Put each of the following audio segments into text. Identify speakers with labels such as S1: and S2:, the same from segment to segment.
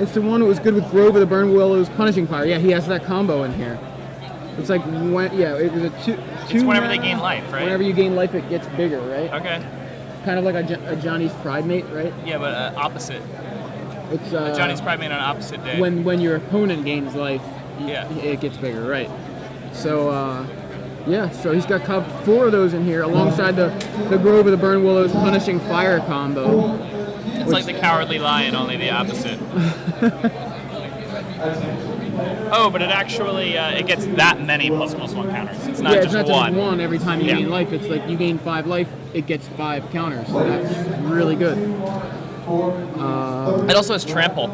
S1: It's the one that was good with Grove of the Burn Willows, Punishing Fire. Yeah, he has that combo in here. It's like when, yeah, it was a two.
S2: It's whenever they gain life, right?
S1: Whenever you gain life, it gets bigger, right?
S2: Okay.
S1: Kind of like a Johnny's Pride Mate, right?
S2: Yeah, but opposite.
S1: It's
S2: Johnny's Pride Mate on opposite day.
S1: When your opponent gains life,
S2: yeah,
S1: it gets bigger, right? So yeah, so he's got 4 of those in here alongside the Grove of the Burn Willows Punishing Fire combo.
S2: It's like the Cowardly Lion, only the opposite. Oh, but it actually it gets that many ++1 counters. It's not just one.
S1: Just one every time you gain life. It's like you gain 5 life, it gets 5 counters. So that's really good.
S2: It also has Trample.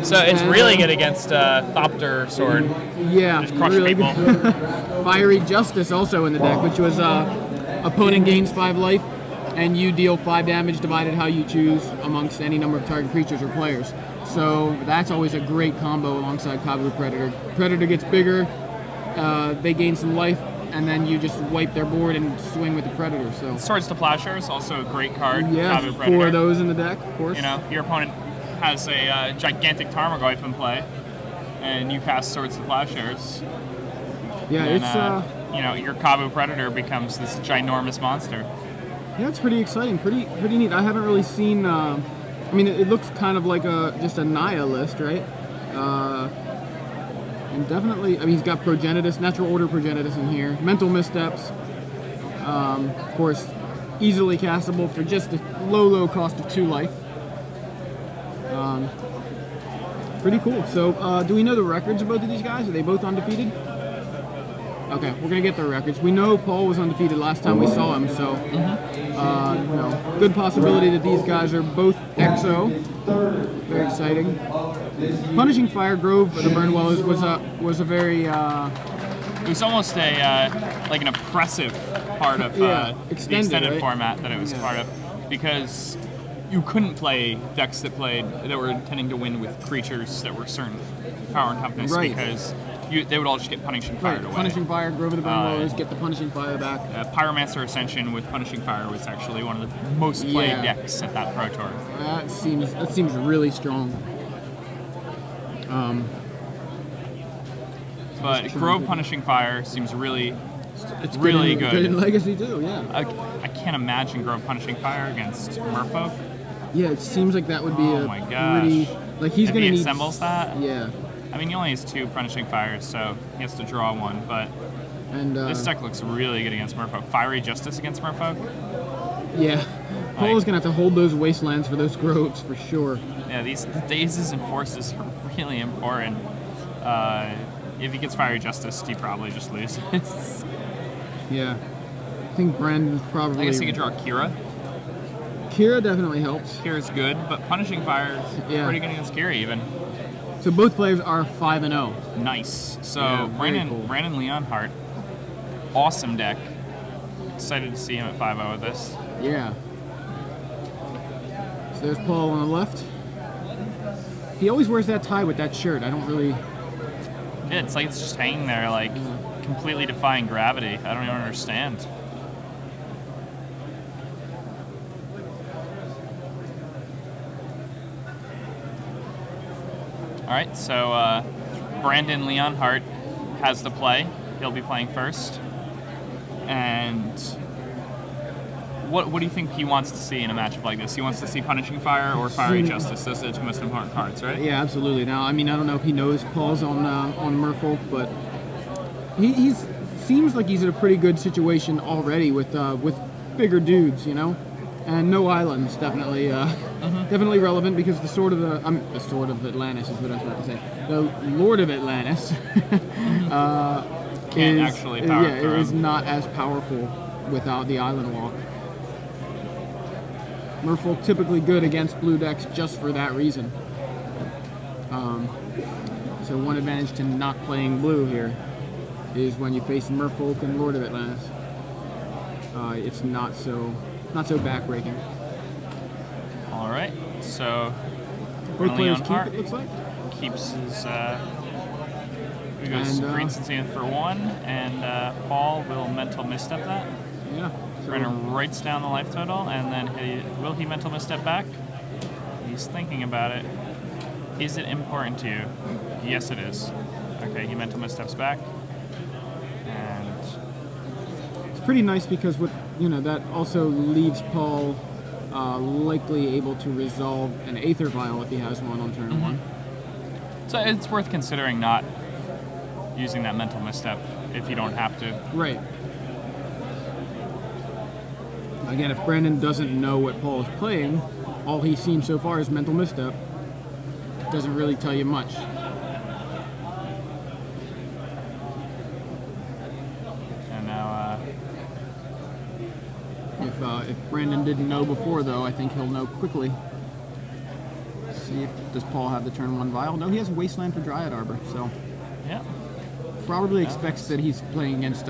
S2: So it's really good against Thopter Sword.
S1: Yeah,
S2: just crush
S1: really
S2: people.
S1: Fiery Justice also in the deck, which was opponent gains 5 life, and you deal 5 damage divided how you choose amongst any number of target creatures or players. So that's always a great combo alongside Kabu Predator. Predator gets bigger, they gain some life, and then you just wipe their board and swing with the Predator. So
S2: Swords to Plowshares, also a great card.
S1: Yeah,
S2: Kabu Predator.
S1: 4 of those in the deck, of course.
S2: You know, your opponent has a gigantic Tarmogoyf in play, and you cast Swords to Plowshares.
S1: Yeah,
S2: and,
S1: it's
S2: you know, your Kabu Predator becomes this ginormous monster.
S1: Yeah, it's pretty exciting, pretty neat. I haven't really seen. I mean, it looks kind of like just a Nihilist, right? And definitely, I mean, he's got Progenitus, Natural Order Progenitus in here. Mental Missteps, of course, easily castable for just a low cost of 2 life. Pretty cool. So, do we know the records of both of these guys? Are they both undefeated? Okay, we're gonna get their records. We know Paul was undefeated last time we saw him, so you know, good possibility that these guys are both XO. Very exciting. Punishing Fire Grove of the Burn Willows was a very
S2: it was almost a like an oppressive part of the extended right? format that it was part of, because you couldn't play decks that were intending to win with creatures that were certain power and toughness, because they would all just get Punishing Fire away.
S1: Punishing Fire, Grove of the Burn Willows, get the Punishing Fire back.
S2: Pyromancer Ascension with Punishing Fire was actually one of the most played decks at that Pro Tour.
S1: That seems really strong.
S2: But Grove Punishing Fire seems really
S1: it's
S2: really
S1: good in Legacy too, yeah.
S2: I can't imagine Grove Punishing Fire against Merfolk.
S1: Yeah, it seems like that would be
S2: my gosh.
S1: pretty... Like he's
S2: if
S1: gonna
S2: he
S1: need...
S2: assembles that?
S1: Yeah.
S2: I mean, he only has 2 Punishing Fires, so he has to draw 1, but this deck looks really good against Merfolk. Fiery Justice against Merfolk?
S1: Yeah. Paul's gonna have to hold those wastelands for those groves for sure.
S2: Yeah, these Dazes and Forces are really important. If he gets Fiery Justice, he probably just loses.
S1: Yeah. I think Brandon's probably...
S2: I guess he could draw Kira.
S1: Kira definitely helps.
S2: Kira's good, but Punishing Fire is pretty good against Kira even.
S1: So both players are 5-0.
S2: Nice. So Brandon Leonhardt, awesome deck. Excited to see him at 5-0 with this.
S1: Yeah. So there's Paul on the left. He always wears that tie with that shirt. I don't really...
S2: Yeah, it's like it's just hanging there, like completely defying gravity. I don't even understand. All right, so Brandon Leonhardt has the play. He'll be playing first. And what do you think he wants to see in a matchup like this? He wants to see Punishing Fire or Fiery Justice. Those are the 2 most important cards, right?
S1: Yeah, absolutely. Now, I mean, I don't know if he knows Paul's on Merfolk, but he seems like he's in a pretty good situation already with bigger dudes, you know. And no islands, definitely, definitely relevant, because the Sword of Atlantis is what I was about to say. The Lord of Atlantis
S2: can't actually power
S1: it is not as powerful without the island walk. Merfolk typically good against blue decks just for that reason. So one advantage to not playing blue here is when you face Merfolk and Lord of Atlantis. It's not so backbreaking.
S2: All right, so
S1: both players keep it, looks like.
S2: Keeps his. He goes Green Zenith for 1, and Paul will Mental Misstep that.
S1: Yeah. So
S2: Brandon writes down the life total, and then will he Mental Misstep back? He's thinking about it. Is it important to you? Yes, it is. Okay, he mental missteps back. And
S1: it's pretty nice because that also leaves Paul likely able to resolve an Aether Vial if he has one on turn one.
S2: So it's worth considering not using that mental misstep if you don't have to.
S1: Right. Again, if Brandon doesn't know what Paul is playing, all he's seen so far is mental misstep. Doesn't really tell you much.
S2: And now,
S1: if Brandon didn't know before, though, I think he'll know quickly. See does Paul have the turn one vial? No, he has Wasteland for Dryad Arbor, so
S2: yeah,
S1: probably expects that he's playing against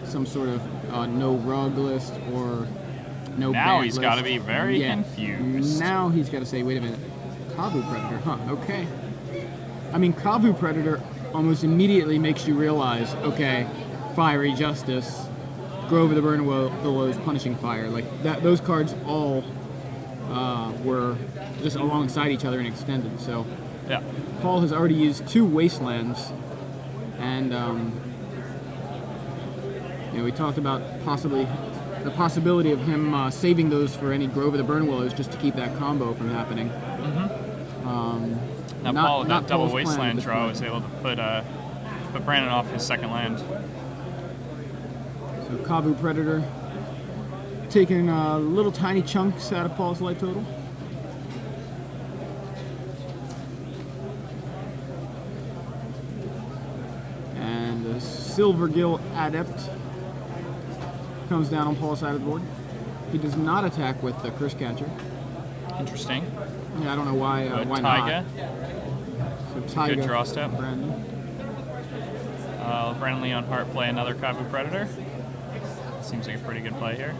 S1: some sort of no rug list or no.
S2: Now
S1: band
S2: he's
S1: list.
S2: got to be very confused.
S1: Now he's got to say, wait a minute, Kavu Predator, huh? Okay. I mean, Kavu Predator almost immediately makes you realize, okay, Fiery Justice, Grove of the Burning Willows, Punishing Fire, like that. Those cards all were just alongside each other and extended. So
S2: yeah,
S1: Paul has already used 2 Wastelands, and we talked about the possibility of him saving those for any Grove of the Burning Willows just to keep that combo from happening.
S2: Now Paul with that double
S1: Paul's plan
S2: Wasteland
S1: at this
S2: draw
S1: point.
S2: was able to put Brandon off his second land.
S1: So Kavu Predator taking little tiny chunks out of Paul's life total. And the Silvergill Adept comes down on Paul's side of the board. He does not attack with the Curse Catcher.
S2: Interesting.
S1: Yeah, I don't know why. Why
S2: Taiga.
S1: not? So Taiga.
S2: Good draw step.
S1: Brandon.
S2: Brandon Leonhardt play another Kavu Predator. Seems like a pretty good play here.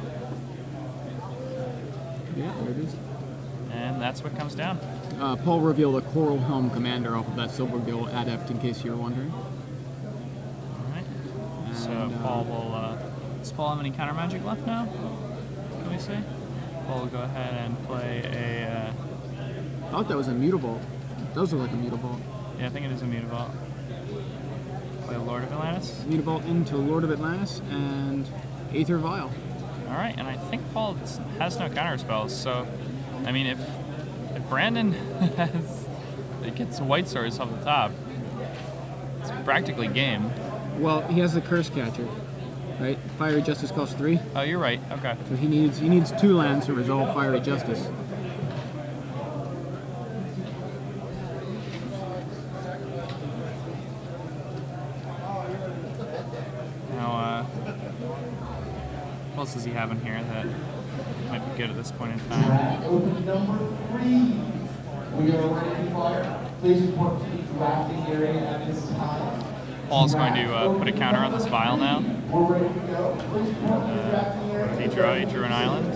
S1: Yeah, there it is.
S2: And that's what comes down.
S1: Paul revealed a Coral Helm Commander off of that Silvergill Adept, in case you were wondering.
S2: All right. So
S1: And,
S2: Paul will. Does Paul have any counter magic left now? Can we see? Paul will go ahead and play a.
S1: I thought that was a Mutavault. It does look like a Mutavault.
S2: Yeah, I think it is a Mutavault. Play Lord of Atlantis.
S1: Mutavault into Lord of Atlantis and Aether Vial.
S2: All right, and I think Paul has no counter spells. So, I mean, if Brandon gets White Swords off the top, it's practically game.
S1: Well, he has the Curse Catcher, right? Fiery Justice costs 3,
S2: Oh, you're right. Okay.
S1: so he needs 2 lands to resolve Fiery Justice.
S2: Now, what else does he have in here that might be good at this point in time?
S3: Open number 3. We are ready to fire. Please report to the drafting area at this time.
S2: Paul's going to put a counter on this vial now.
S3: We're ready to go. Please report to the drafting area.
S2: He drew an island.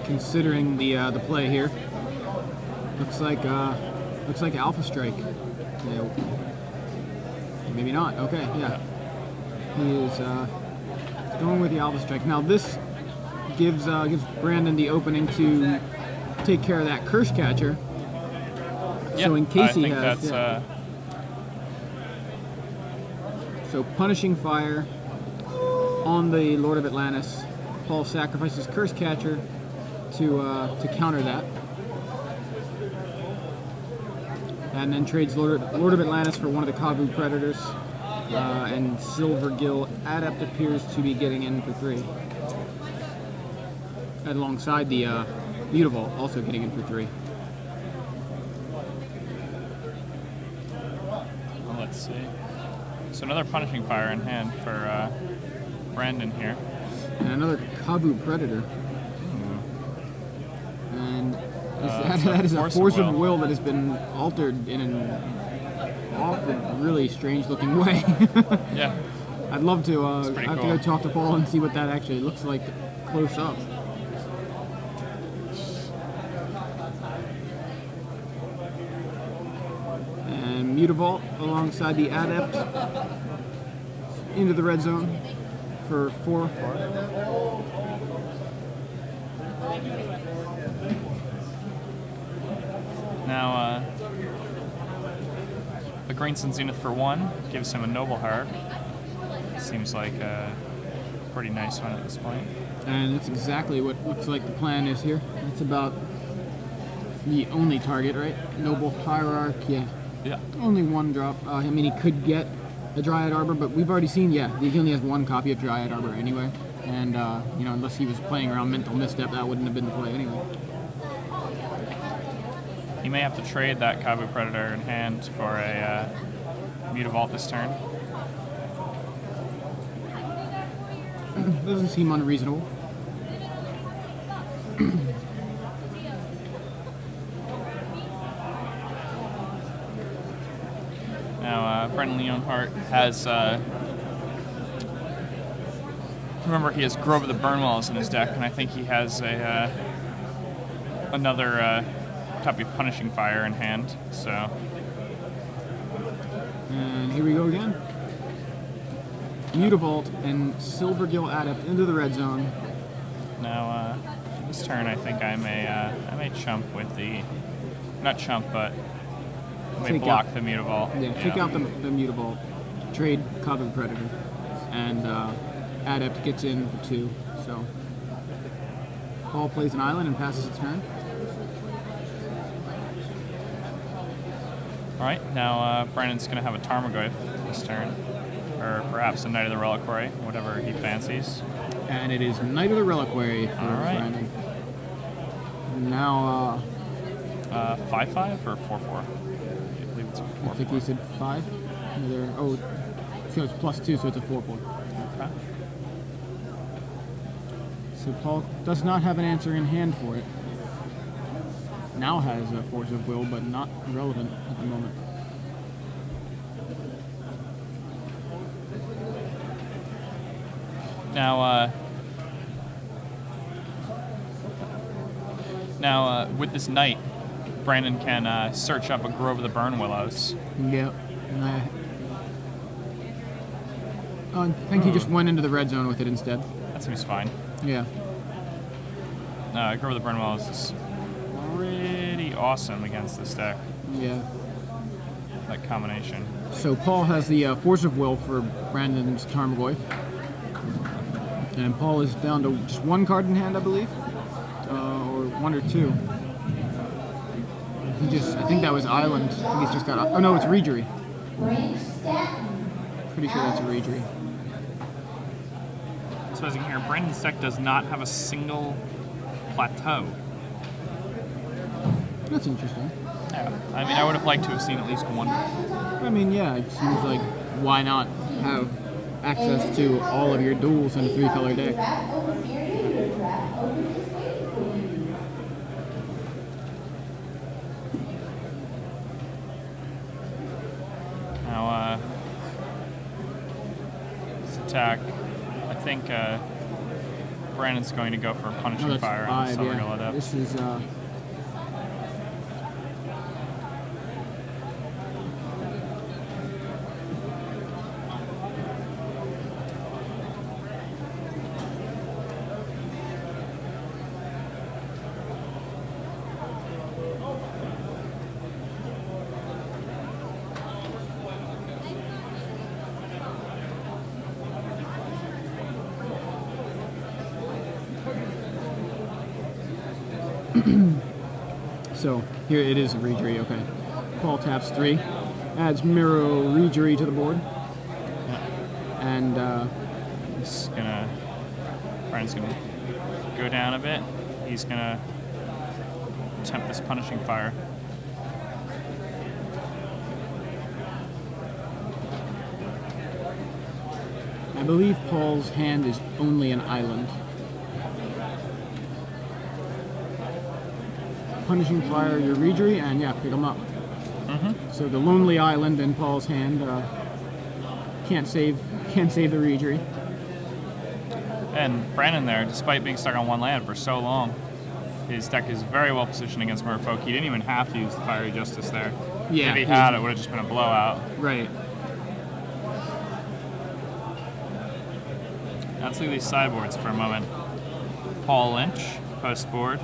S1: Considering the play here, looks like Alpha Strike. Yeah. Maybe not. Okay, yeah. He is going with the Alpha Strike. Now this gives Brandon the opening to take care of that Curse Catcher.
S2: Yeah,
S1: So in case he
S2: I think
S1: has,
S2: that's
S1: so Punishing Fire on the Lord of Atlantis. Paul sacrifices Curse Catcher to counter that, and then trades Lord of Atlantis for one of the Kavu Predators, and Silvergill Adept appears to be getting in for 3, alongside the Mutavault also getting in for 3.
S2: well, let's see. So another Punishing Fire in hand for Brandon here.
S1: And another Kavu Predator. And that is a Force of Will that has been altered in an often really strange looking way.
S2: Yeah.
S1: I'd love to
S2: pretty
S1: I have
S2: cool.
S1: to go talk to Paul and see what that actually looks like close up. And Mutavault alongside the Adept. into the red zone for 4.
S2: Now, a Greenson Zenith for 1 gives him a Noble Heart. Seems like a pretty nice one at this point.
S1: And that's exactly what looks like the plan is here. That's about the only target, right? Noble Hierarch, yeah.
S2: Yeah.
S1: Only 1 drop. I mean, he could get a Dryad Arbor, but we've already seen, yeah, he only has 1 copy of Dryad Arbor anyway. And, you know, unless he was playing around Mental Misstep, that wouldn't have been the play anyway.
S2: He may have to trade that Kabu Predator in hand for a Mutavault this turn.
S1: Doesn't seem unreasonable.
S2: Now, Brendan Leonhardt has, remember he has Grove of the Burnwells in his deck, and I think he has a another copy of Punishing Fire in hand, so.
S1: And here we go again. Mutavault and Silvergill Adept into the red zone.
S2: Now, this turn I think I may chump with the, not chump, but I may block the Mutavault.
S1: Yeah, take out the Mutavault, trade Kabu Predator, and Adept gets in for 2. So Paul plays an island and passes his turn.
S2: All right, now Brandon's going to have a Tarmogoyf this turn, or perhaps a Knight of the Reliquary, whatever he fancies.
S1: And it is Knight of the Reliquary for Brandon. Now,
S2: 5/5 or 4/4? I believe it's a 4/4.
S1: I think he said 5. Oh, so it's +2, so it's a 4/4.
S2: Okay.
S1: So Paul does not have an answer in hand for it. Now has a Force of Will, but not relevant at the moment.
S2: Now, with this Knight, Brandon can search up a Grove of the Burnwillows.
S1: Yep. I think he just went into the red zone with it instead.
S2: That seems fine.
S1: Yeah.
S2: Grove of the Burnwillows is pretty awesome against this deck.
S1: Yeah.
S2: That combination.
S1: So Paul has the Force of Will for Brandon's Tarmogoyf. And Paul is down to just 1 card in hand, I believe. Or 1 or 2. I think that was Island. I think he's just got, oh no, it's Reejerey. Pretty sure that's a Reejerey.
S2: So as you can hear, Brandon's deck does not have a single plateau.
S1: That's interesting.
S2: Yeah, I mean, I would have liked to have seen at least 1.
S1: I mean, yeah, it seems like why not have access to all of your duels in a 3-color deck?
S2: Now, this attack, I think Brandon's going to go for a Punishing Fire on the Silvergill Adept.
S1: This is so here it is a Reejerey, okay. Paul taps 3, adds Miro Reejerey to the board.
S2: Yeah.
S1: And
S2: Brandon's gonna go down a bit. He's gonna attempt this Punishing Fire.
S1: I believe Paul's hand is only an island. Punishing Fire your Reejerey, and yeah, pick them up. So the Lonely Island in Paul's hand can't save the Reejerey.
S2: And Brandon there, despite being stuck on 1 land for so long, his deck is very well positioned against Merfolk. He didn't even have to use the Fiery Justice there.
S1: Yeah,
S2: if he had, it would have just been a blowout.
S1: Right.
S2: let's look at these sideboards for a moment. Paul Lynch, post board.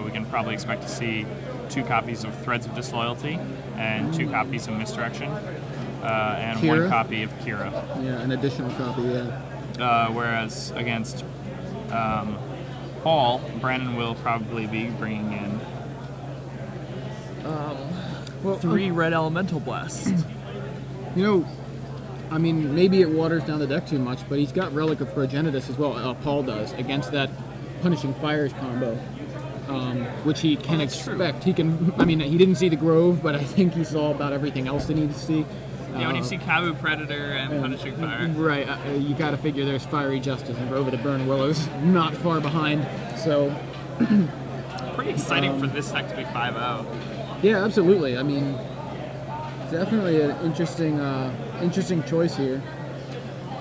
S2: We can probably expect to see 2 copies of Threads of Disloyalty and 2 copies of Misdirection, and
S1: Kira?
S2: 1 copy of Kira.
S1: Yeah, an additional copy, yeah.
S2: Whereas against Paul, Brandon will probably be bringing in
S4: 3 red elemental blasts.
S1: You know, I mean, maybe it waters down the deck too much, but he's got Relic of Progenitus as well. Paul does, against that Punishing Fires combo, which he can expect. He can. I mean, he didn't see the Grove, but I think he saw about everything else that he needs to see.
S2: Yeah, when you see Kabu Predator and Punishing Fire.
S1: Right, you got to figure there's Fiery Justice and Grove of the Burning Willows not far behind. So,
S2: pretty exciting for this deck to be 5-0.
S1: Yeah, absolutely. I mean, definitely an interesting choice here.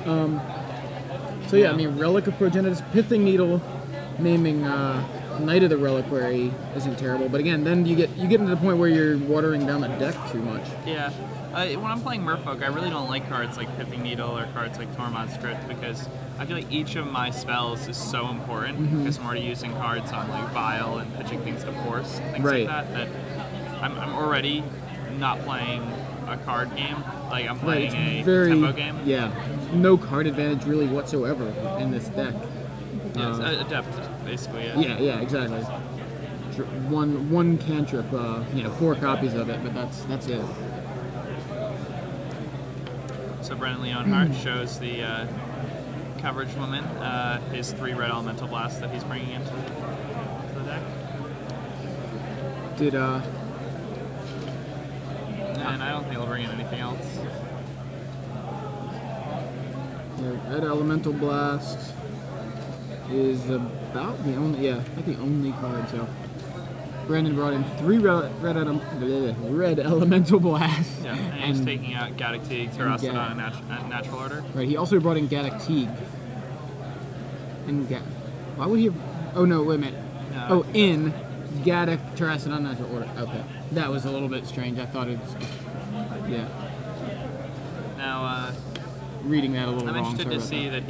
S1: So yeah, I mean, Relic of Progenitus, Pithing Needle, naming Knight of the Reliquary isn't terrible, but again, then you get into the point where you're watering down the deck too much.
S2: Yeah. When I'm playing Merfolk, I really don't like cards like Pithing Needle or cards like Tormod Strict, because I feel like each of my spells is so important, because I'm already using cards on like Vile and pitching things to Force, things like that I'm already not playing a card game. Like, I'm playing a tempo game.
S1: Yeah, no card advantage really whatsoever in this deck.
S2: Yeah, it's Adept, basically.
S1: Yeah, exactly. One cantrip, 4 copies of it, but that's it.
S2: So Brennan Leonhardt shows the coverage limit, his 3 red elemental blasts that he's bringing into the deck. And I don't think he'll bring in anything else.
S1: Yeah, red elemental blast is about the only card. So Brandon brought in 3 red elemental blasts.
S2: Yeah, and he's taking out Gaddock Teeg, Terrastodon, and Natural Order.
S1: Right, he also brought in Gaddock Teeg. Why would he have... Oh, no, wait a minute. No. In Gaddock, Terrastodon, Natural Order. Okay. That was a little bit strange. I thought it was... Yeah.
S2: Now,
S1: reading that a little wrong.
S2: I'm interested to see that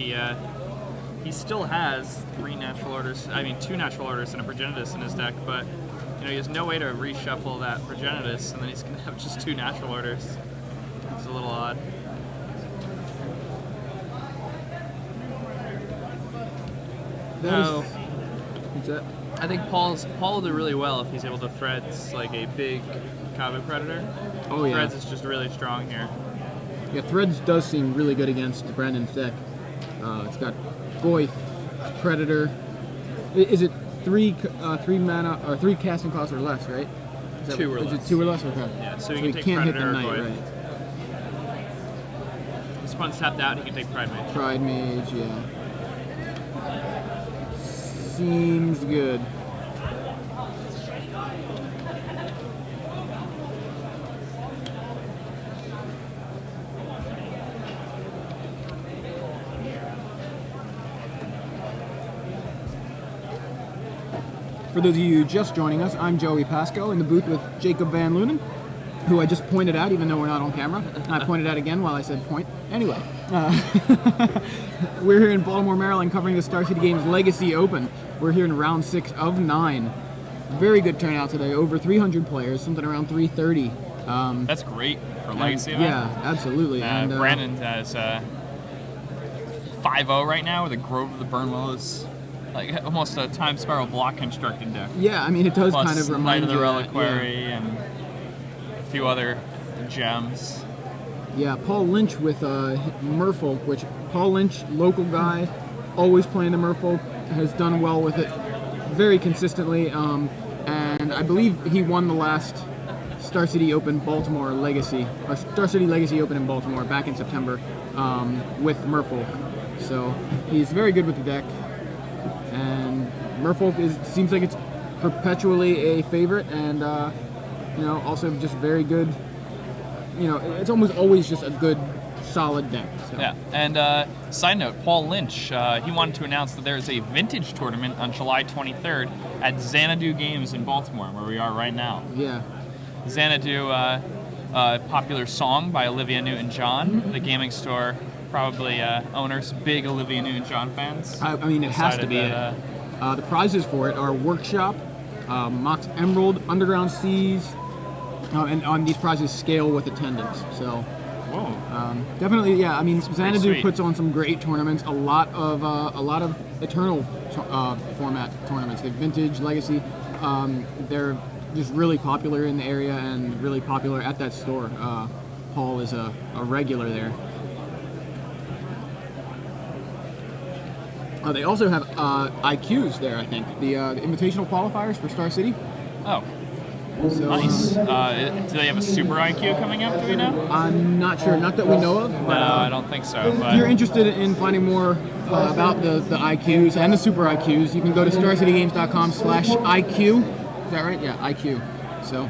S2: he still has 2 Natural Orders and a Progenitus in his deck, but he has no way to reshuffle that Progenitus, and then he's going to have just 2 Natural Orders. It's a little odd. I think Paul will do really well if he's able to Threads like a big Kabu Predator.
S1: Oh yeah.
S2: Threads is just really strong here.
S1: Yeah, Threads does seem really good against Brandon's deck. It's got Goyf, Predator. Is it 3 mana or 3 casting costs or less, right?
S2: 2 or less.
S1: Is it 2 or less? Okay.
S2: Yeah, so he
S1: he
S2: can take
S1: can't hit
S2: Predator
S1: the
S2: or
S1: Knight,
S2: Goyf.
S1: right?
S2: This one's tapped out, he can take Pride Mage.
S1: Pride Mage, yeah. Seems good. For those of you just joining us, I'm Joey Pasco in the booth with Jacob Van Lunen, who I just pointed out, even though we're not on camera. And I pointed out again while I said point. Anyway, we're here in Baltimore, Maryland, covering the Star City Games Legacy Open. We're here in round 6 of 9. Very good turnout today, over 300 players, something around 330.
S2: That's great for Legacy event.
S1: Yeah, absolutely.
S2: And Brandon has 5-0 right now with a Grove of the Burn Willows. Like almost a Time Spiral block constructed deck.
S1: Yeah, I mean, it does
S2: Plus
S1: kind of remind
S2: Knight of the Reliquary
S1: yeah.
S2: and a few other gems.
S1: Yeah, Paul Lynch with Merfolk, which Paul Lynch, local guy, always playing the Merfolk, has done well with it very consistently. And I believe he won the last Star City Open Baltimore Legacy, or Star City Legacy Open in Baltimore back in September with Merfolk. So he's very good with the deck. And Merfolk seems like it's perpetually a favorite, and also just very good. It's almost always just a good, solid deck. So.
S2: Yeah. And side note, Paul Lynch, he wanted to announce that there is a vintage tournament on July 23rd at Xanadu Games in Baltimore, where we are right now.
S1: Yeah.
S2: Xanadu, popular song by Olivia Newton-John. The gaming store probably owners, big Olivia Newton-John fans.
S1: I mean, it has to be. The prizes for it are Workshop, Mox Emerald, Underground Seas, and on these prizes scale with attendance. So, definitely, yeah. I mean, Xanadu puts on some great tournaments. A lot of Eternal format tournaments. Like Vintage, Legacy. They're just really popular in the area and really popular at that store. Paul is a regular there. They also have IQs there, I think. The invitational qualifiers for Star City.
S2: Oh,
S1: so,
S2: nice. Do they have a Super IQ coming up, do we know?
S1: I'm not sure. Not that we know of.
S2: But, no, I don't think so. But
S1: if you're interested in finding more about the IQs and the Super IQs, you can go to starcitygames.com/IQ. Is that right? Yeah, IQ. So,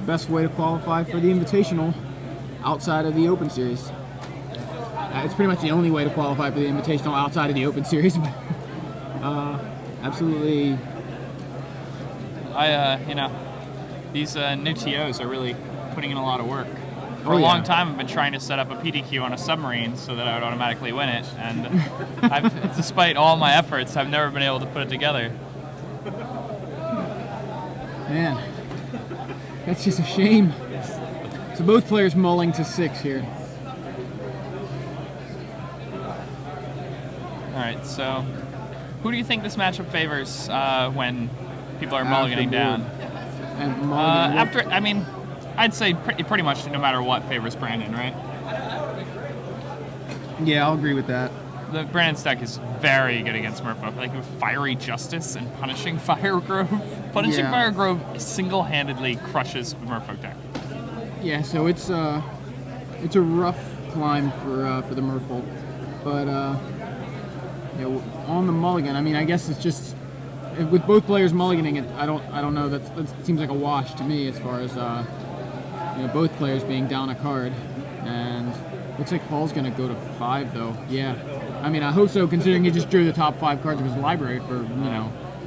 S1: best way to qualify for the Invitational outside of the Open Series. It's pretty much the only way to qualify for the Invitational outside of the Open Series. Absolutely.
S2: These new TOs are really putting in a lot of work. For a long time, I've been trying to set up a PDQ on a submarine so that I would automatically win it, and despite all my efforts, I've never been able to put it together.
S1: Man, that's just a shame. So both players mulling to 6 here.
S2: All right, so who do you think this matchup favors when people are mulliganing down? I'd say pretty much no matter what favors Brandon, right?
S1: Yeah, I'll agree with that.
S2: The Brandon's deck is very good against Merfolk, like with Fiery Justice and Punishing Firegrove. Punishing Firegrove single-handedly crushes the Merfolk deck.
S1: Yeah, so it's a rough climb for the Merfolk, but on the mulligan, I mean, I guess it's just with both players mulliganing it. I don't know. That seems like a wash to me as far as both players being down a card, and looks like Paul's gonna go to 5 though. Yeah, I mean, I hope so, considering he just drew the top 5 cards of his library for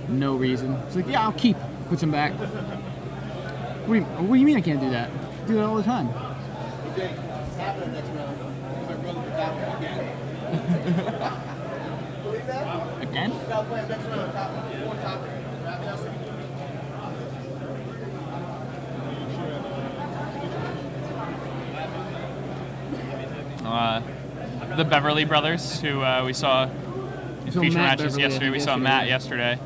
S1: no reason. It's like, yeah, I'll keep. Puts him back. What do you mean I can't do that? I do that all the time.
S2: Again? The Beverly brothers, who we saw in feature matches yesterday. We saw Matt yesterday.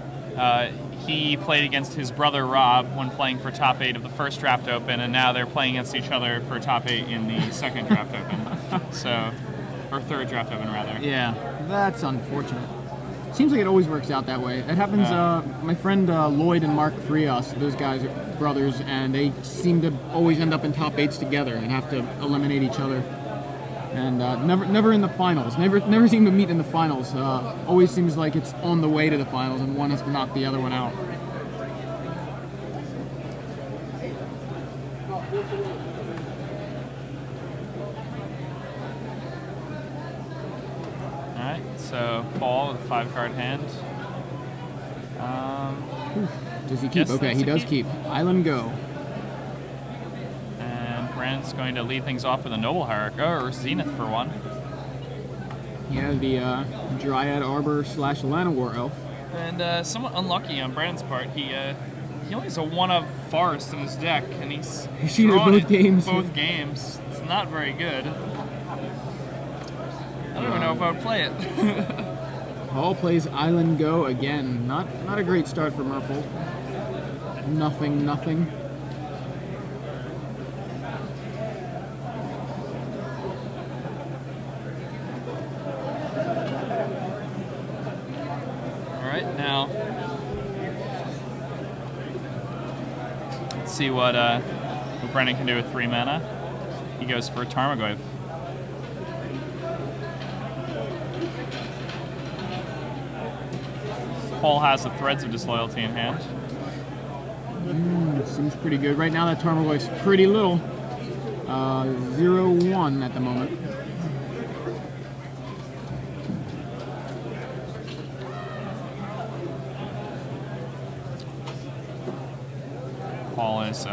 S2: He played against his brother Rob when playing for top 8 of the first draft open, and now they're playing against each other for top 8 in the second draft open. Or third draft open, rather.
S1: Yeah, that's unfortunate. Seems like it always works out that way. It happens, my friend Lloyd and Mark Frias, those guys are brothers, and they seem to always end up in top 8s together and have to eliminate each other. And never in the finals. Never seem to meet in the finals. Always seems like it's on the way to the finals and one has to knock the other one out.
S2: Alright, so Paul with a 5-card hand.
S1: Does he keep? Okay, he does keep. Island go.
S2: Brandon's going to lead things off with a Noble Hierarch, or Zenith for one.
S1: Yeah, the Dryad Arbor / Llanowar Elf.
S2: And somewhat unlucky on Brandon's part. He only has a 1-of Forest in his deck, and he's
S1: cheated both games.
S2: Both games. It's not very good. I don't even know if I would play it.
S1: Paul plays Island Go again. Not a great start for Merfolk. Nothing.
S2: Now, let's see what Brennan can do with 3 mana. He goes for Tarmogoyf. Paul has the Threads of Disloyalty in hand.
S1: Seems pretty good. Right now that Tarmogoyf's pretty little. 0-1 at the moment.
S2: Paul is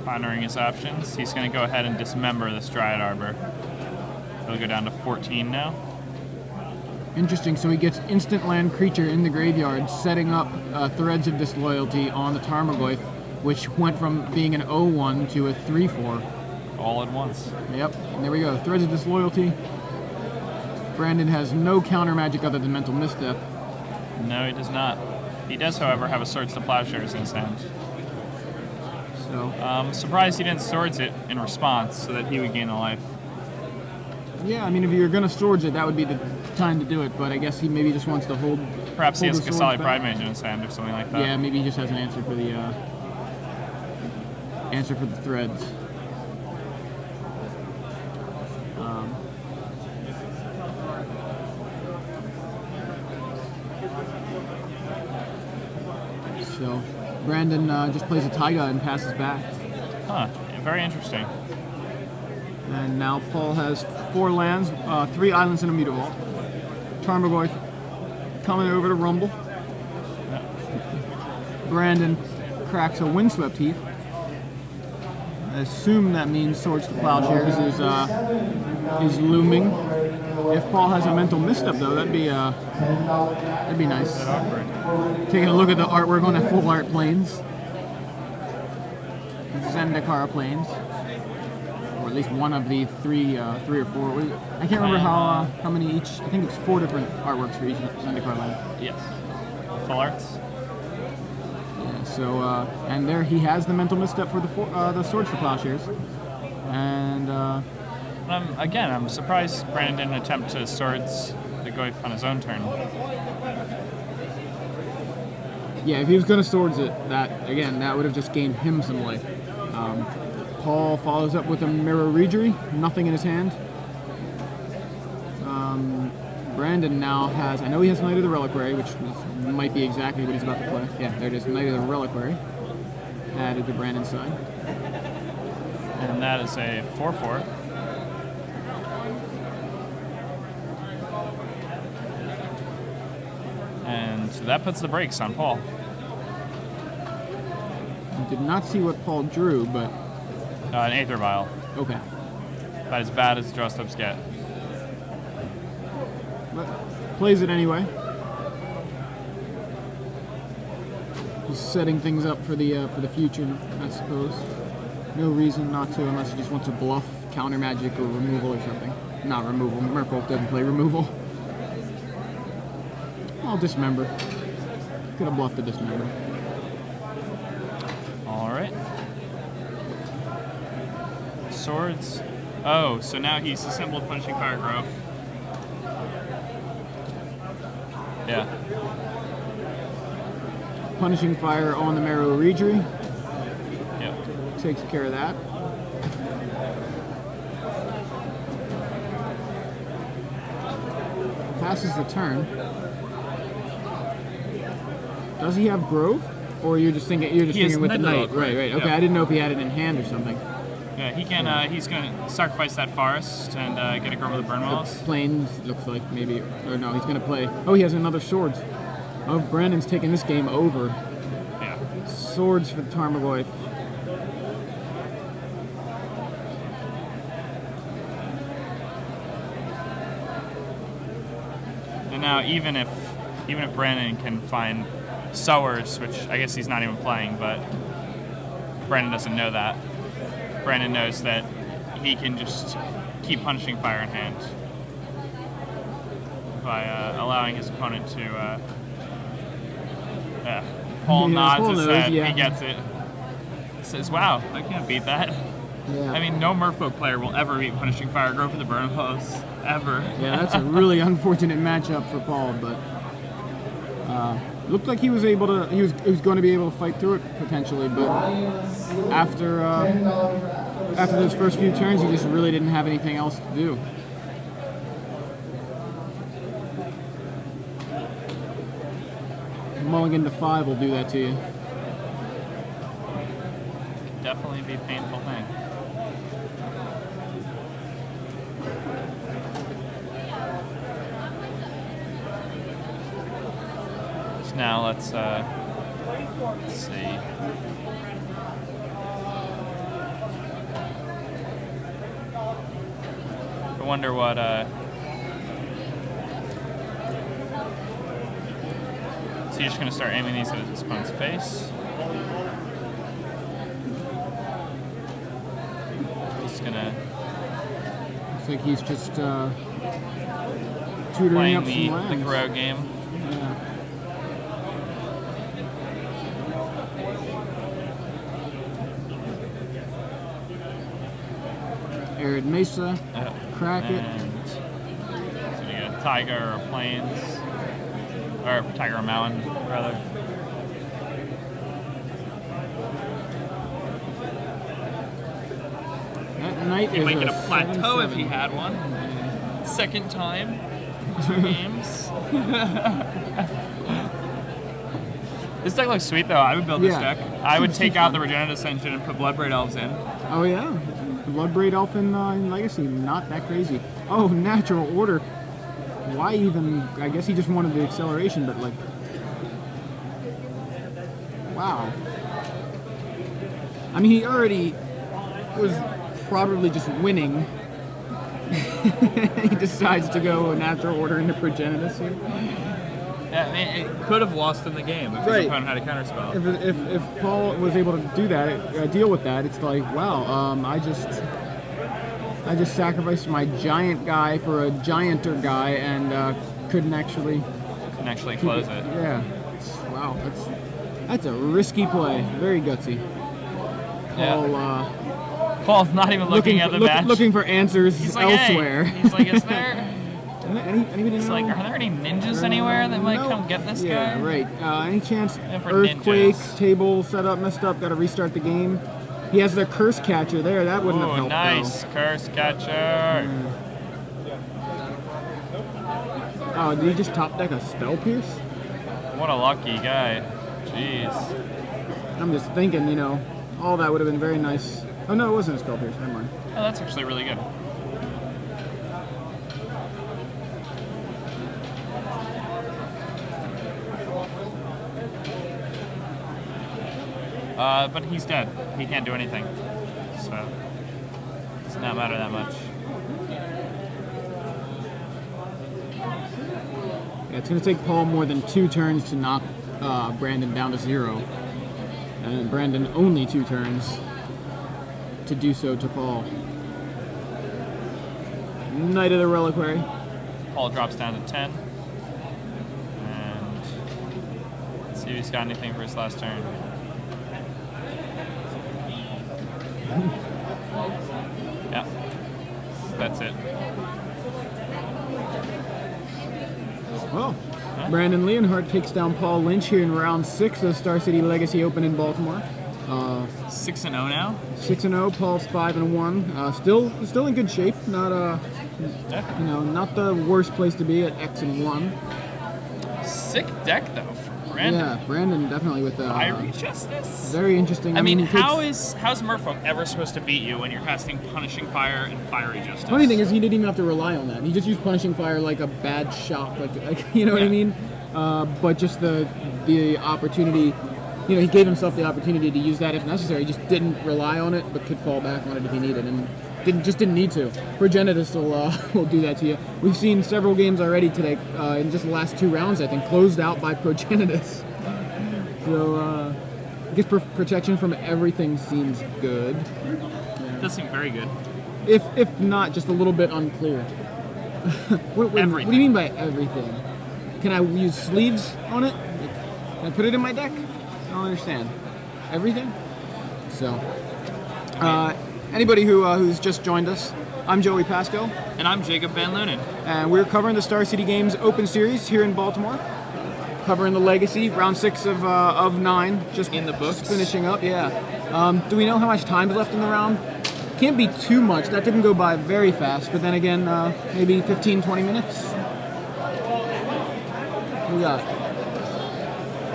S2: Pondering his options. He's going to go ahead and dismember this Dryad Arbor. It'll go down to 14 now.
S1: Interesting. So he gets instant land creature in the graveyard, setting up Threads of Disloyalty on the Tarmogoyf, which went from being an 0-1 to a 3-4.
S2: All at once.
S1: Yep. And there we go. Threads of Disloyalty. Brandon has no counter magic other than Mental Misstep.
S2: No, he does not. He does, however, have a Swords to Plowshares in his hand.
S1: So.
S2: Surprised he didn't Swords it in response so that he would gain a life.
S1: Yeah, I mean, if you're going to Swords it, that would be the time to do it, but I guess he maybe just wants to hold.
S2: Perhaps
S1: hold
S2: he has
S1: the
S2: Gasali
S1: swords
S2: Pride
S1: back.
S2: Mage in his hand or something like that.
S1: Yeah, maybe he just has an answer for the threads. So Brandon just plays a Taiga and passes back.
S2: Huh, very interesting.
S1: And now Paul has 4 lands, 3 islands and a Mutavault. Tarmogoyf coming over to Rumble. Brandon cracks a Windswept Heath. I assume that means Swords to Plowshares is looming. If Paul has a Mental Misstep, though, that'd be nice. Taking a look at the artwork on the full art planes. Zendikar planes. Or at least one of the three or four. I can't remember how many each. I think it's 4 different artworks for each Zendikar land.
S2: Yes. Full arts.
S1: Yeah, so and there he has the Mental Misstep for the Swords to Plowshares. And
S2: I'm surprised Brandon didn't attempt to Swords the Goyf on his own turn.
S1: yeah, if he was going to Swords it, that would have just gained him some life. Paul follows up with a Mirror Regery, nothing in his hand. Brandon now has, I know he has Knight of the Reliquary, which might be exactly what he's about to play. Yeah, there it is, Knight of the Reliquary, added to Brandon's side.
S2: And that is a 4/4. And that puts the brakes on Paul.
S1: I did not see what Paul drew, but...
S2: An Aether Vial.
S1: Okay.
S2: About as bad as draw steps get.
S1: But plays it anyway. He's setting things up for the future, I suppose. No reason not to, unless he just wants to bluff counter magic or removal or something. Not removal. Merfolk doesn't play removal. I'll dismember. Could have bluffed the dismember.
S2: All right. Swords. Oh, so now he's assembled Punishing Fire Grove. Yeah.
S1: Punishing Fire on the Marrow Regery.
S2: Yep.
S1: Takes care of that. Passes the turn. Does he have Grove? Or you're just thinking with the Knight? Right. Okay,
S2: yep.
S1: I didn't know if he had it in hand or something.
S2: Yeah, he can. He's going to sacrifice that forest and get a Grove of the Burnwells.
S1: Plains looks like maybe, or no, he's going to play. Oh, he has another Swords. Oh, Brandon's taking this game over.
S2: Yeah.
S1: Swords for the Tarmogoyf.
S2: And now, even if Brandon can find Sowers, which I guess he's not even playing, but Brandon doesn't know that. Brandon knows that he can just keep Punishing Fire in hand by allowing his opponent to. Paul nods his head.
S1: Yeah.
S2: He gets it. Says, "Wow, I can't beat that."
S1: Yeah.
S2: I mean, no Merfolk player will ever beat Punishing Fire Grove for the Burnwells ever.
S1: Yeah, that's a really unfortunate matchup for Paul, but looked like he was able to. He was going to be able to fight through it potentially, but after those first few turns, he just really didn't have anything else to do. Mulligan to 5 will do that to you.
S2: Definitely be a painful thing. So now let's see. wonder what. So you're just gonna start aiming these at his opponent's face. He's gonna.
S1: Looks like he's just tutoring up
S2: playing
S1: some
S2: the
S1: lands.
S2: grow game.
S1: Yeah. Arid Mesa, crack it.
S2: And so you get a Tiger or Plains, or Tiger or Mountain, rather.
S1: That knight
S2: He
S1: is
S2: might get a plateau
S1: 7/7.
S2: if he had one. Second time, 2 games. This deck looks sweet though. I would build this
S1: Yeah.
S2: deck. I would take out the Regenerative Ascension and put Bloodbraid Elves in.
S1: Oh yeah, Bloodbraid Elf in Legacy, not that crazy. Oh, Natural Order. Why even? I guess he just wanted the acceleration, but like, wow. I mean, he already was probably just winning. He decides to go Natural Order into Progenitus here.
S2: Yeah, I mean, it could have lost in the game if his opponent had a counterspell.
S1: If Paul was able to do that, deal with that, it's like, wow, I just sacrificed my giant guy for a gianter guy and couldn't actually
S2: Close it.
S1: Yeah, wow, that's a risky play, very gutsy. Paul,
S2: Paul's not even looking at the match.
S1: Looking for answers
S2: He's like,
S1: elsewhere.
S2: Hey. He's like, is there?
S1: Anybody
S2: It's
S1: know?
S2: like, are there any ninjas anywhere that might come get this guy?
S1: Yeah, right. Any chance
S2: for
S1: earthquake,
S2: ninjas.
S1: table setup messed up, gotta restart the game. He has the curse catcher there, that wouldn't have helped.
S2: Nice curse catcher.
S1: Oh, did he just top deck a Spell Pierce?
S2: What a lucky guy. Jeez.
S1: I'm just thinking, all that would have been very nice. Oh no, it wasn't a Spell Pierce, never mind.
S2: Oh, that's actually really good. But he's dead. He can't do anything. So, it does not matter that much.
S1: Yeah, it's going to take Paul more than 2 turns to knock Brandon down to 0. And Brandon only 2 turns to do so to Paul. Knight of the Reliquary.
S2: Paul drops down to 10. And let's see if he's got anything for his last turn. Yeah, that's it.
S1: Well, Brandon Leonhardt takes down Paul Lynch here in round 6 of Star City Legacy Open in Baltimore.
S2: 6-0 now.
S1: 6-0. Paul's 5-1. Still in good shape. Not not the worst place to be at X-1.
S2: Sick deck though for Brandon.
S1: Yeah, Brandon definitely with
S2: Fiery Justice.
S1: very interesting.
S2: I mean,
S1: he
S2: how's Merfolk ever supposed to beat you when you're casting Punishing Fire and Fiery Justice?
S1: Funny thing is, he didn't even have to rely on that. He just used Punishing Fire like a bad shot, like you know what I mean. But just the opportunity, he gave himself the opportunity to use that if necessary. He just didn't rely on it, but could fall back on it if he needed, and didn't need to. Progenitus will do that to you. We've seen several games already today in just the last 2 rounds, I think, closed out by Progenitus. So I guess protection from everything seems good.
S2: It does seem very good.
S1: If not, just a little bit unclear. What do you mean by everything? Can I use sleeves on it? Can I put it in my deck? I don't understand. Everything? So, anybody who's just joined us, I'm Joey Pasco.
S2: And I'm Jacob Van Lunen.
S1: And we're covering the Star City Games Open Series here in Baltimore. Covering the Legacy, round 6 of 9. Just
S2: in the books.
S1: Just finishing up, yeah. Do we know how much time is left in the round? Can't be too much. That didn't go by very fast, but then again, maybe 15, 20 minutes. What we got?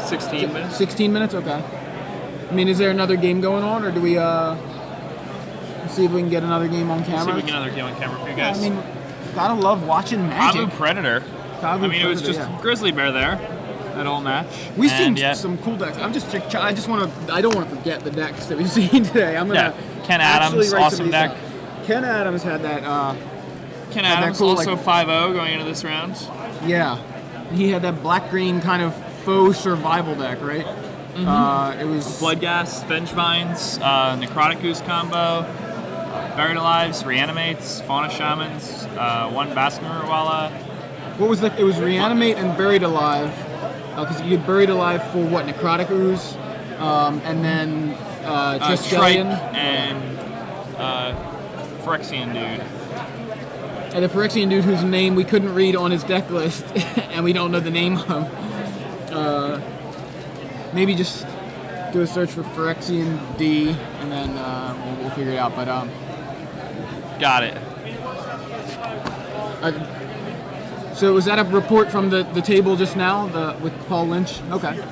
S2: 16 minutes.
S1: 16 minutes? Okay. I mean, is there another game going on, or do we see if we can get another game on camera?
S2: See if we can get another game on camera for you guys.
S1: I mean, gotta love watching Magic.
S2: Kavu Predator. It was just Grizzly Bear there. That whole match.
S1: We've seen some cool decks. I don't want to forget the decks that we've seen today. I'm gonna
S2: Ken Adams,
S1: write
S2: awesome deck.
S1: Ken Adams had that
S2: Ken
S1: had that
S2: Adams
S1: cool,
S2: also
S1: like-
S2: 5-0 going into this round.
S1: Yeah, he had that black-green kind of faux survival deck, right? It was
S2: Bloodghast, Vengevines, Necrotic Goose combo, Buried Alives, Reanimates, Fauna Shamans, one Baskin-Walla.
S1: what was the? It was Reanimate and Buried Alive, because you get Buried Alive for what? Necrotic Ooze, and then
S2: Trike
S1: Triskelion.
S2: and Phyrexian dude.
S1: And the Phyrexian dude whose name we couldn't read on his deck list, and we don't know the name of. Maybe just do a search for Phyrexian D, and then we'll figure it out. But
S2: Got it.
S1: so was that a report from the table just now, with Paul Lynch? Okay.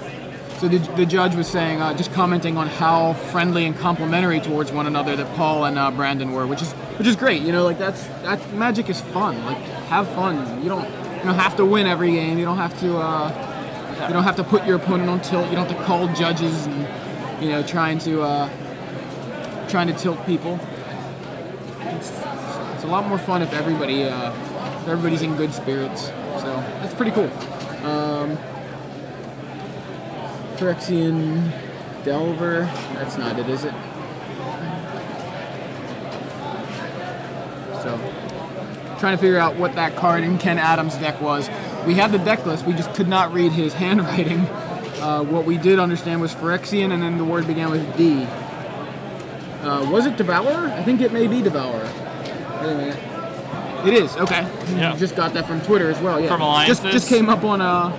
S1: So the judge was saying, just commenting on how friendly and complimentary towards one another that Paul and Brandon were, which is great. You know, like that's Magic is fun. Like, have fun. You don't have to win every game. You don't have to put your opponent on tilt. You don't have to call judges and trying to tilt people. It's a lot more fun if everybody's in good spirits. So that's pretty cool. Phyrexian Delver. That's not it, is it? So, trying to figure out what that card in Ken Adams' deck was. We had the deck list, we just could not read his handwriting. What we did understand was Phyrexian, and then the word began with D. Was it Devourer? I think it may be Devourer. Wait a minute. It is, okay.
S2: Yeah.
S1: Just got that from Twitter as well, yeah.
S2: From Alliances?
S1: Just came up on our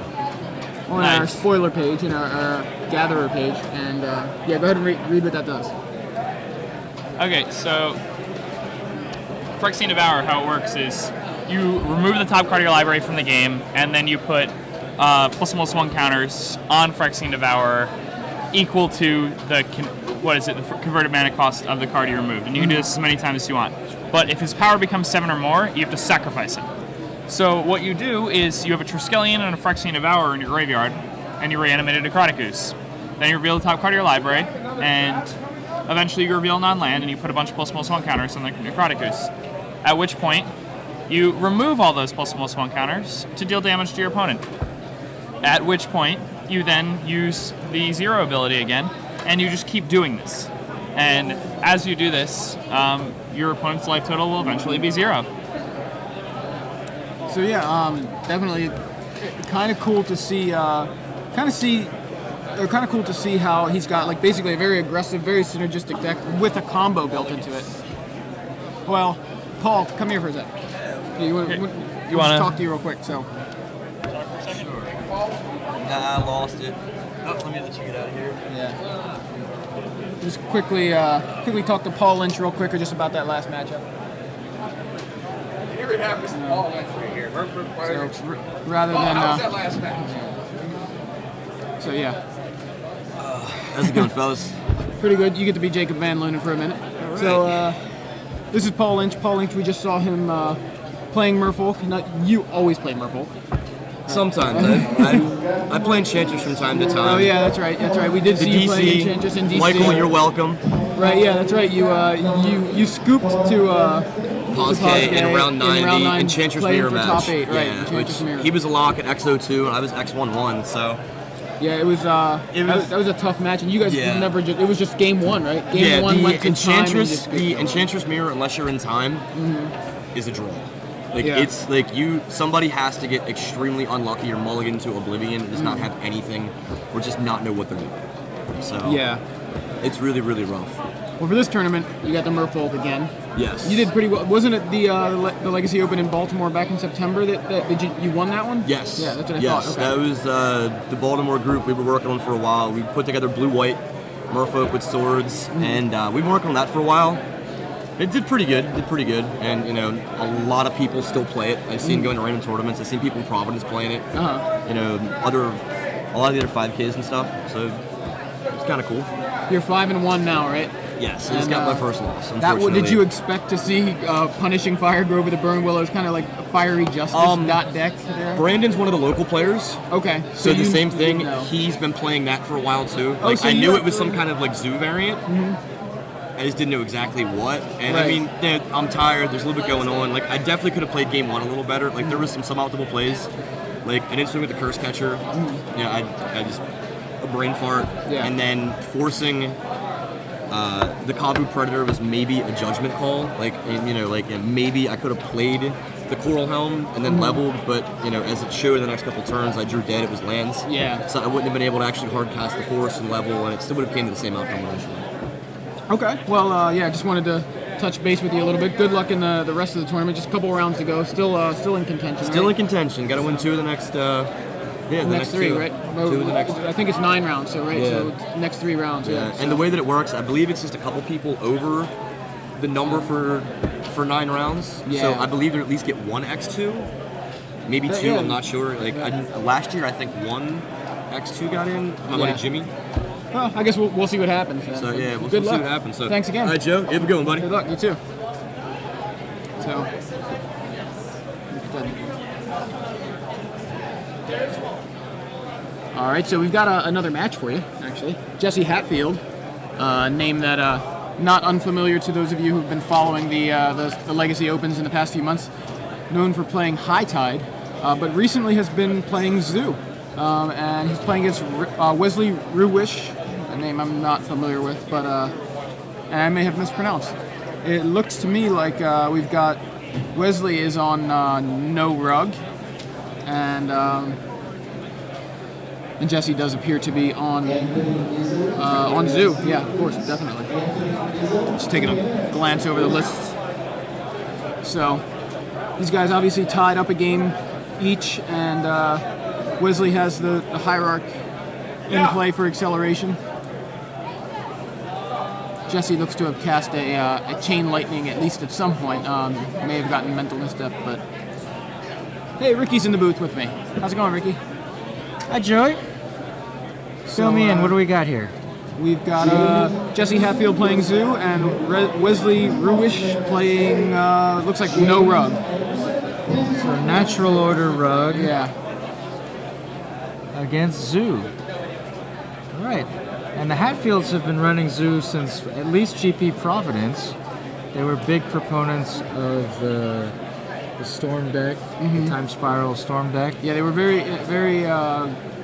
S2: Nice.
S1: spoiler page, our gatherer page, and yeah, go ahead and read what that does.
S2: Okay, so Phyrexian Devourer, how it works is you remove the top card of your library from the game, and then you put +1/+1 counters on Phyrexian Devourer equal to the converted mana cost of the card you removed. And you can do this as many times as you want. But if his power becomes 7 or more, you have to sacrifice it. So what you do is you have a Triskelion and a Phyrexian Devourer in your graveyard, and you reanimate a Necrotic Goose. Then you reveal the top card of your library, and eventually you reveal non-land, and you put a bunch of +1/+1 counters on the Necrotic Goose. At which point, you remove all those +1/+1 counters to deal damage to your opponent. At which point, you then use the 0 ability again, and you just keep doing this. And as you do this, your opponent's life total will eventually be 0.
S1: So yeah, definitely, kind of cool to see. Kind of cool to see how he's got like basically a very aggressive, very synergistic deck with a combo built into it. Well, Paul, come here for a sec. You want to talk to you real quick? So.
S5: Nah, I lost it. Oh, let me let you get out of here.
S1: Yeah. Just quickly talk to Paul Lynch real quick, or just about that last matchup.
S6: Here we have Mr. Paul Lynch right here.
S1: So, rather than.
S6: How was that last match?
S1: So yeah.
S5: How's it going, fellas?
S1: Pretty good. You get to be Jacob Van Lunen for a minute.
S5: All right.
S1: So this is Paul Lynch. Paul Lynch, we just saw him playing Merfolk. You always play Merfolk.
S5: Sometimes. I play Enchantress from time to time.
S1: Oh yeah, that's right. We did
S5: The
S1: see you playing
S5: DC.
S1: Enchantress in DC.
S5: Michael, you're welcome.
S1: Right, yeah, that's right. You scooped to
S5: Pazke in round 90. Enchantress
S1: playing
S5: Mirror
S1: for
S5: match.
S1: top 8, right?
S5: Yeah,
S1: Enchantress
S5: which
S1: Mirror.
S5: he was a lock at X02 and I was X11, so.
S1: Yeah, it was. That was a tough match, and you guys
S5: Yeah.
S1: never. It was just game one, right? Game
S5: Yeah,
S1: one
S5: the
S1: went to
S5: Enchantress,
S1: time. And
S5: the Enchantress Mirror, unless you're in time, is a draw. Like
S1: Yeah.
S5: it's like somebody has to get extremely unlucky or mulligan to Oblivion and just not have anything, or just not know what they're doing. So
S1: Yeah.
S5: it's really, really rough.
S1: Well, for this tournament, you got the Merfolk again.
S5: Yes.
S1: You did pretty well. Wasn't it the Legacy Open in Baltimore back in September that you won that one?
S5: Yes.
S1: Yeah, that's what I
S5: yes.
S1: thought. Okay.
S5: That was the Baltimore group we were working on for a while. We put together blue-white Merfolk with swords, and we've been working on that for a while. It did pretty good. And a lot of people still play it. I've seen going to random tournaments. I've seen people in Providence playing it.
S1: Uh-huh.
S5: A lot of the other 5Ks and stuff. So it's kind of cool.
S1: You're 5-1 now, right?
S5: Yes, I just got my first loss.
S1: Did
S5: Unfortunately.
S1: you expect to see Punishing Firegrove with the Burn Willows, kind of like a Fiery Justice dot deck there?
S5: Brandon's one of the local players.
S1: Okay.
S5: So the same thing,
S1: know.
S5: he's been playing that for a while too.
S1: Oh, so
S5: I
S1: you
S5: knew
S1: have
S5: it was
S1: to-
S5: some kind of like zoo variant. I just didn't know exactly what. And
S1: Right.
S5: I mean, I'm tired. There's a little bit going on. Like, I definitely could have played game 1 a little better. Like, there was some suboptimal plays. Like, I didn't swing with the curse catcher. Yeah, I just a brain fart.
S1: Yeah.
S5: And then forcing the Kabu Predator was maybe a judgment call. Like, and, you know, like maybe I could have played the Coral Helm and then leveled, but you know, as it showed in the next couple turns, I drew dead. It was lands.
S1: Yeah.
S5: So I wouldn't have been able to actually hard cast the force and level, and it still would have came to the same outcome eventually.
S1: Okay. Well, yeah, just wanted to touch base with you a little bit. Good luck in the rest of the tournament. Just a couple rounds to go. Still in contention.
S5: Still
S1: right?
S5: in contention. Got to win 2 of the next. The
S1: next 3,
S5: two.
S1: right?
S5: 2 of the next.
S1: I think it's 9 rounds. So right.
S5: Yeah.
S1: So it's next 3 rounds. Yeah.
S5: And the way that it works, I believe it's just a couple people over the number for 9 rounds.
S1: Yeah.
S5: So I believe they at least get 1 X2, maybe 2.
S1: Yeah.
S5: I'm not sure. Like last year, I think 1 X2 got in. My buddy Jimmy.
S1: Well, I guess we'll see what happens. Then.
S5: So yeah, we'll
S1: Good
S5: see
S1: luck.
S5: what happens. So
S1: thanks again.
S5: All right, Joe. Have a good one, buddy.
S1: Good luck. You too. So. All right, so we've got another match for you, actually. Jesse Hatfield, a name that not unfamiliar to those of you who've been following the Legacy Opens in the past few months. Known for playing High Tide, but recently has been playing Zoo. And he's playing against Wesley Ruwish, a name I'm not familiar with, but and I may have mispronounced. It looks to me like we've got Wesley is on no rug, and Jesse does appear to be on Zoo. Yeah, of course, definitely. Just taking a glance over the lists. So these guys obviously tied up a game each, and Wesley has the hierarch in play for acceleration. Jesse looks to have cast a chain lightning at least at some point. May have gotten mental misstep, but hey, Ricky's in the booth with me. How's it going, Ricky?
S7: Hi, Joey. Fill me in. What do we got here?
S1: We've got Jesse Hatfield playing Zoo and Wesley Ruwish playing looks like no rug.
S7: So natural order rug
S1: Yeah.
S7: against Zoo. All right. And the Hatfields have been running Zoo since at least GP Providence. They were big proponents of the Storm deck, the Time Spiral Storm deck.
S1: Yeah, they were very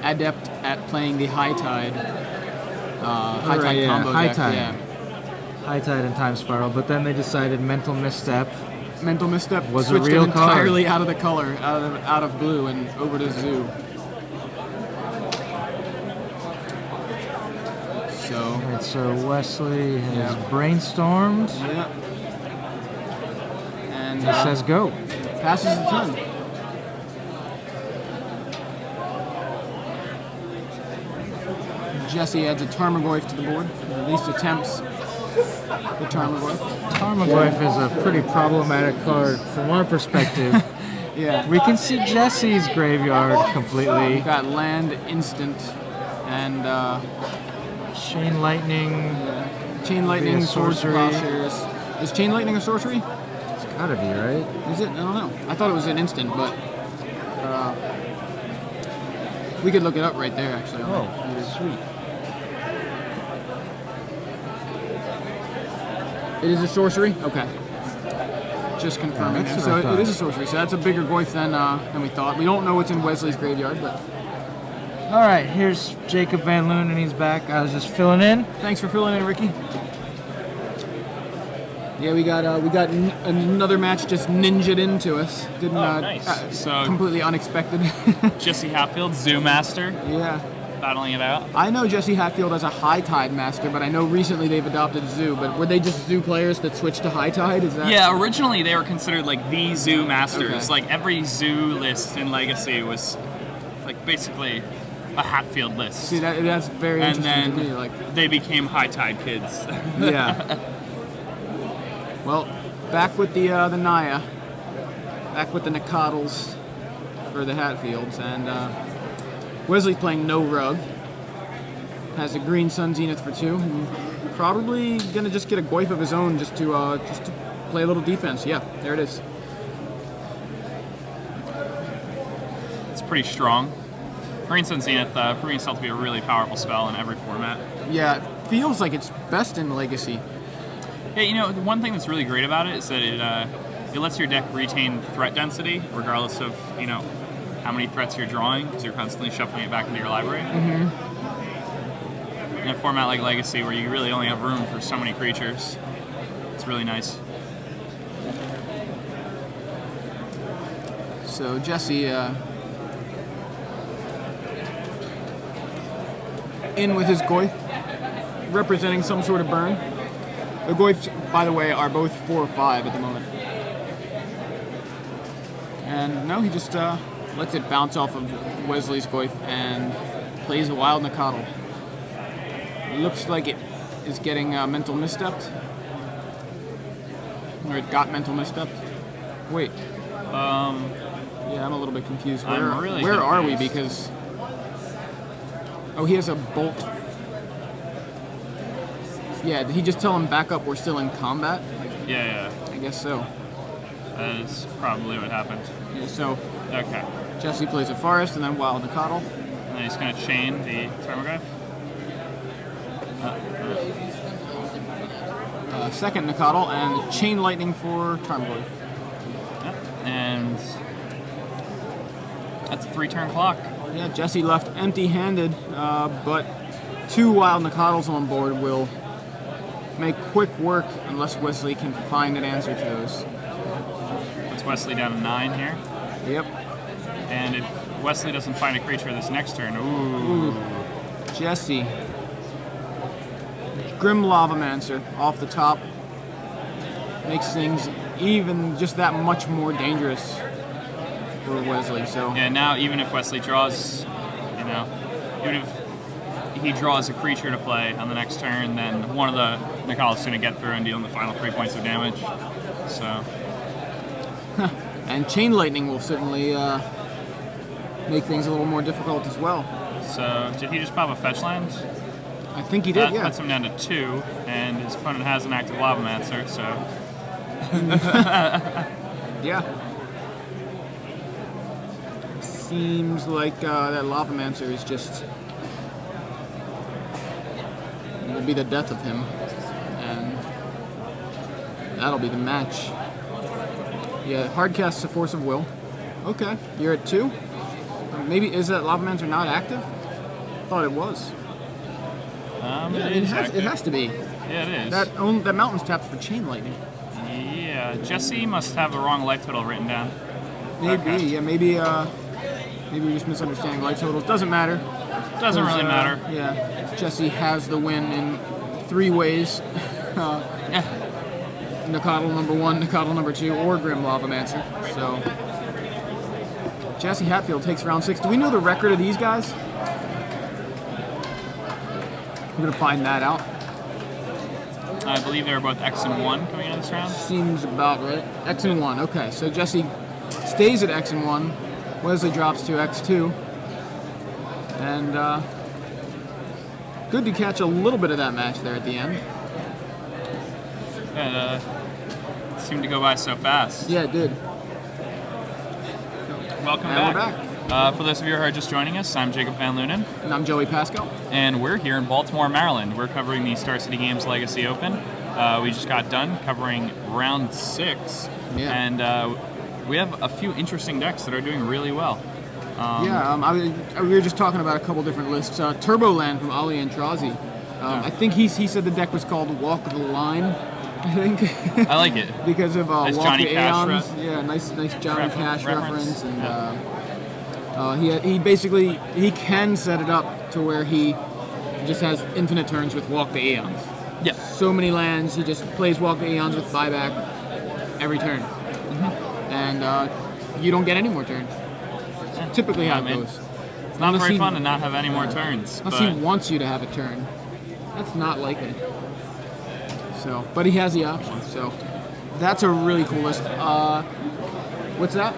S1: adept at playing the High Tide. High Tide combo
S7: High
S1: deck.
S7: Tide.
S1: Yeah.
S7: High Tide and Time Spiral, but then they decided mental misstep.
S1: Mental misstep
S7: Was a
S1: switched
S7: real
S1: them entirely out of the color, out of blue, and over to Zoo. So.
S7: All right, so Wesley has
S1: Yeah.
S7: brainstormed.
S1: Yeah. And
S7: He says go.
S1: passes the turn. Jesse adds a Tarmogoyf to the board, or at least attempts the Tarmogoyf.
S7: Tarmogoyf is a pretty problematic card from our perspective.
S1: Yeah.
S7: We can see Jesse's graveyard completely.
S1: We've got land instant and
S7: Chain Lightning.
S1: Chain Lightning,
S7: a
S1: Swords,
S7: sorcery.
S1: Plowshares. Is Chain Lightning a sorcery?
S7: It's gotta be, right?
S1: Is it? I don't know. I thought it was an instant, but we could look it up right there, actually.
S7: Oh, sweet.
S1: It is a sorcery? Okay. Just confirming
S7: Yeah,
S1: that.
S7: that's
S1: So
S7: what I
S1: it is a
S7: thought.
S1: sorcery. So that's a bigger Goyf than we thought. We don't know what's in Wesley's graveyard, but
S7: All right, here's Jacob Van Loon, and he's back. I was just filling in.
S1: thanks for filling in, Ricky. Yeah, we got another match just ninja'd into us. Didn't
S2: nice. So-
S1: completely unexpected.
S2: Jesse Hatfield, Zoo Master,
S1: Yeah.
S2: battling it out.
S1: I know Jesse Hatfield as a High Tide master, but I know recently they've adopted Zoo. But were they just Zoo players that switched to High Tide? Is that?
S2: Yeah, originally they were considered like the Zoo Masters.
S1: Okay.
S2: Like every Zoo list in Legacy was like basically a Hatfield list.
S1: See, that's very
S2: and
S1: interesting
S2: then
S1: to me. Like,
S2: they became High Tide kids.
S1: yeah. Well, back with the Naya, back with the Nicodles for the Hatfields, and Wesley's playing no rug. Has a green Sun Zenith for 2. And probably gonna just get a Goyf of his own just to play a little defense. Yeah, there it is.
S2: It's pretty strong. Green Sun Zenith proving itself to be a really powerful spell in every format.
S1: Yeah, it feels like it's best in Legacy.
S2: Yeah, you know, the one thing that's really great about it is that it lets your deck retain threat density, regardless of, you know, how many threats you're drawing, because you're constantly shuffling it back into your library. In a format like Legacy, where you really only have room for so many creatures, it's really nice.
S1: So Jesse, in with his Goyf, representing some sort of burn. The Goyfs, by the way, are both 4 or 5 at the moment. And no, he just lets it bounce off of Wesley's Goyf and plays a Wild Nacatl. Looks like it is getting mental misstepped. Or it got mental misstepped. Wait. Yeah, I'm a little bit confused. Where are we? Because... Oh, he has a bolt. Yeah, did he just tell him back up, we're still in combat?
S2: Yeah.
S1: I guess so.
S2: That is probably what happened.
S1: Yeah, so
S2: Okay.
S1: Jesse plays a Forest and then Wild Nacatl.
S2: And then he's going to chain the Thermogryph.
S1: Second Nacatl and Chain Lightning for Tarmogoyf.
S2: Yep. And that's a 3-turn clock.
S1: Yeah, Jesse left empty-handed, but 2 Wild Nacatls on board will make quick work unless Wesley can find an answer to those.
S2: Puts Wesley down to 9 here.
S1: Yep.
S2: And if Wesley doesn't find a creature this next turn, ooh.
S1: Jesse. Grim Lavamancer off the top. Makes things even just that much more dangerous for Wesley. So
S2: yeah, now even if Wesley draws, you know, even if he draws a creature to play on the next turn, then one of the Nacatls is going to get through and deal the final 3 points of damage. So.
S1: And Chain Lightning will certainly make things a little more difficult as well.
S2: So did he just pop a fetch land?
S1: I think he did,
S2: That puts him down to 2, and his opponent has an active Lavamancer, so...
S1: Yeah. Seems like that Lavamancer is just... will be the death of him. And that'll be the match. Yeah, hard casts a Force of Will. Okay, you're at 2? Maybe, is that Lavamancer not active? Thought it was. It has to be.
S2: Yeah, it is.
S1: That mountain's tapped for Chain Lightning.
S2: Yeah, Jesse must have the wrong life total written down.
S1: Maybe,
S2: okay.
S1: Yeah, maybe we're just misunderstanding life totals. Doesn't matter.
S2: Doesn't really matter.
S1: Yeah, Jesse has the win in 3 ways. Nacatl number 1, Nacatl number 2, or Grim Lavamancer. So Jesse Hatfield takes round 6. Do we know the record of these guys? We're gonna find that out.
S2: I believe they were both X and 1 coming into this round.
S1: Seems about right. X and 1. Okay, so Jesse stays at X and 1. Wesley drops to X2. And good to catch a little bit of that match there at the end.
S2: Yeah, it seemed to go by so fast.
S1: Yeah, it did.
S2: Welcome
S1: And
S2: back.
S1: we're back.
S2: For those of you who are just joining us, I'm Jacob Van Lunen.
S1: And I'm Joey Pascal.
S2: And we're here in Baltimore, Maryland. We're covering the Star City Games Legacy Open. We just got done covering round 6.
S1: Yeah.
S2: And we have a few interesting decks that are doing really well.
S1: We were just talking about a couple different lists. Turboland from Ali Antrazi. I think he said the deck was called Walk the Line, I think.
S2: I like it.
S1: Because of
S2: nice
S1: Walk
S2: Johnny
S1: the
S2: Cash
S1: Aeons. Yeah, nice Johnny Cash reference. And
S2: yeah.
S1: he basically, he can set it up to where he just has infinite turns with Walk the Aeons.
S2: Yeah.
S1: So many lands, he just plays Walk the Aeons with buyback every turn. And you don't get any more turns. Typically how it goes.
S2: It's not very fun to not have any more turns.
S1: Unless he wants you to have a turn. That's not likely. So, but he has the option. So that's a really cool list. What's that?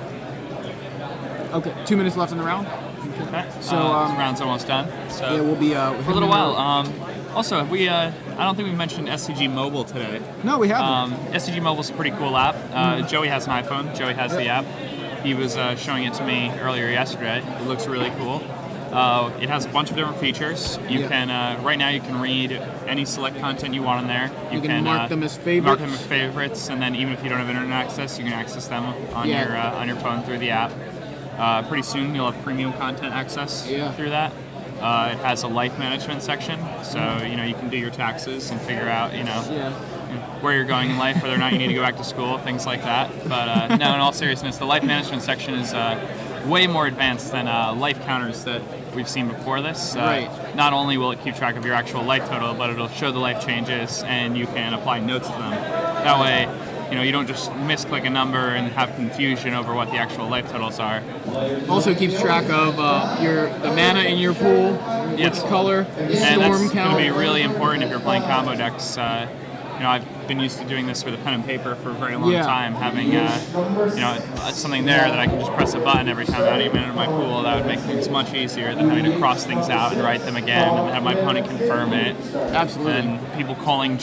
S1: Okay, 2 minutes left in the round.
S2: Okay.
S1: So
S2: this round's almost done. So
S1: yeah, we'll be
S2: for a little while. Also, have we? I don't think we mentioned SCG Mobile today.
S1: No, we haven't.
S2: SCG Mobile's a pretty cool app. Joey has an iPhone. Joey has the app. He was showing it to me earlier yesterday. It looks really cool. It has a bunch of different features. You can right now you can read any select content you want on there.
S1: You can mark them as favorites.
S2: Mark them as favorites, and then even if you don't have internet access, you can access them on your phone through the app. Pretty soon you'll have premium content access through that. It has a life management section, so you can do your taxes and figure out where you're going in life, whether or not you need to go back to school, things like that. But no, in all seriousness, the life management section is way more advanced than life counters that we've seen before this. Not only will it keep track of your actual life total, but it'll show the life changes, and you can apply notes to them. That way, you don't just misclick a number and have confusion over what the actual life totals are.
S1: Also keeps track of the mana in your pool, which color,
S2: and
S1: storm
S2: that's
S1: count.
S2: going to be really important if you're playing combo decks. I've been used to doing this with a pen and paper for a very long time, having something there that I can just press a button every time I add a mana to my pool. That would make things much easier than having to cross things out and write them again and have my opponent confirm it.
S1: Absolutely.
S2: And people calling